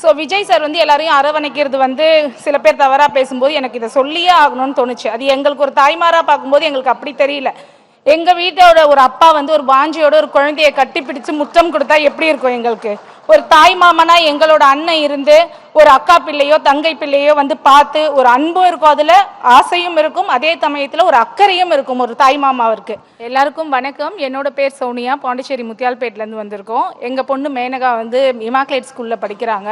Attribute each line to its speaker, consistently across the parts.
Speaker 1: So Vijay sir வந்து எல்லாரையும் அரவணைக்கிறது வந்து சில பேர் தவறாக பேசும்போது எனக்கு இதை சொல்லியே ஆகணும்னு தோணுச்சு. அது எங்களுக்கு ஒரு தாய்மாராக பார்க்கும்போது எங்களுக்கு அப்படி தெரியல. எங்கள் வீட்டோட ஒரு அப்பா வந்து ஒரு வாஞ்சியோட ஒரு குழந்தைய கட்டிப்பிடிச்சு முத்தம் கொடுத்தா எப்படி இருக்கும் எங்களுக்கு? ஒரு தாய் மாமனா எங்களோட அண்ணன் இருந்து ஒரு அக்கா பிள்ளையோ தங்கை பிள்ளையோ வந்து பார்த்து ஒரு அன்பும் இருக்கும், அதில் ஆசையும் இருக்கும், அதே சமயத்தில் ஒரு அக்கறையும் இருக்கும் ஒரு தாய் மாமாவிற்கு. எல்லாருக்கும் வணக்கம். என்னோட பேர் சோனியா. பாண்டிச்சேரி முத்தியால்பேட்லேருந்து வந்திருக்கோம். எங்கள் பொண்ணு மேனகா வந்து இமாக்லேட் ஸ்கூலில் படிக்கிறாங்க.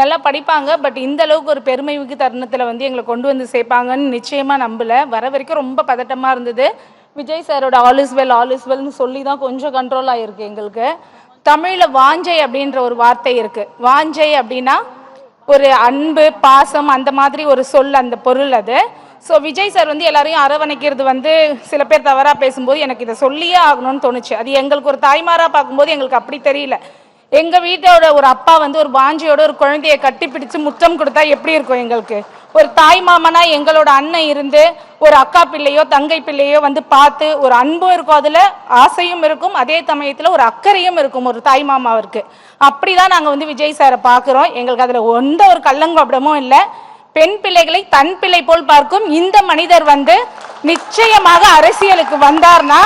Speaker 1: நல்லா படிப்பாங்க. பட் இந்த அளவுக்கு ஒரு பெருமை மிகு தருணத்தில் வந்து எங்களை கொண்டு வந்து சேர்ப்பாங்கன்னு நிச்சயமாக நம்பலை. வர வரைக்கும் ரொம்ப பதட்டமாக இருந்தது. விஜய் சாரோட ஆல் இஸ் வெல்னு சொல்லி தான் கொஞ்சம் கண்ட்ரோல் ஆகிருக்கு எங்களுக்கு. தமிழில் வாஞ்சை அப்படின்ற ஒரு வார்த்தை இருக்குது. வாஞ்சை அப்படின்னா ஒரு அன்பு, பாசம், அந்த மாதிரி ஒரு சொல், அந்த பொருள் அது. ஸோ விஜய் சார் வந்து எல்லாரையும் அரவணைக்கிறது வந்து சில பேர் தவறாக பேசும்போது எனக்கு இதை சொல்லியே ஆகணும்னு தோணுச்சு. அது எங்களுக்கு ஒரு தாய்மாராக பார்க்கும்போது எங்களுக்கு அப்படி தெரியல. எங்கள் வீட்டோட ஒரு அப்பா வந்து ஒரு வாஞ்சியோட ஒரு குழந்தைய கட்டிப்பிடிச்சு முத்தம் கொடுத்தா எப்படி இருக்கும் எங்களுக்கு? ஒரு தாய் மாமனா எங்களோட அண்ணன் இருந்து ஒரு அக்கா பிள்ளையோ தங்கை பிள்ளையோ வந்து பார்த்து ஒரு அன்பும் இருக்கும், அதில் ஆசையும் இருக்கும், அதே சமயத்தில் ஒரு அக்கறையும் இருக்கும் ஒரு தாய் மாமாவிற்கு. அப்படி தான் நாங்கள் வந்து விஜய் சாரை பார்க்குறோம். எங்களுக்கு அதில் எந்த ஒரு கள்ளங்கபடமும் இல்லை. பெண் பிள்ளைகளை தன் பிள்ளை போல் பார்க்கும் இந்த மனிதர் வந்து நிச்சயமாக அரசியலுக்கு வந்தார்னா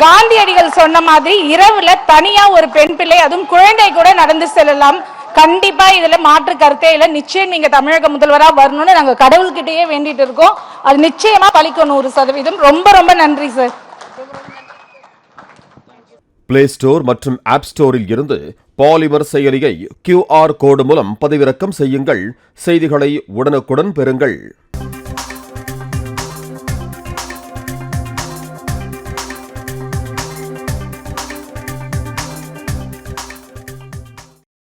Speaker 1: காந்தியடிகள் சொன்ன மாதிரி இரவுல தனியா ஒரு பெண் பிள்ளை, அதுவும் குழந்தை கூட நடந்து செல்லலாம். கண்டிப்பா இதுல மாற்று கருத்தே இல்லை. நிச்சயம் நீங்க தமிழக முதல்வரா வரணும்னு நாங்க கடவுள்கிட்டயே வேண்டிட்டு இருக்கோம். அது நிச்சயமா பலிக்கும் 100%. ரொம்ப ரொம்ப நன்றி சார்.
Speaker 2: பிளே ஸ்டோர் மற்றும் ஆப் ஸ்டோரில் இருந்து பாலிமர் செயலியை QR கோடு மூலம் பதிவிறக்கம் செய்யுங்கள். செய்திகளை உடனுக்குடன் பெறுங்கள்.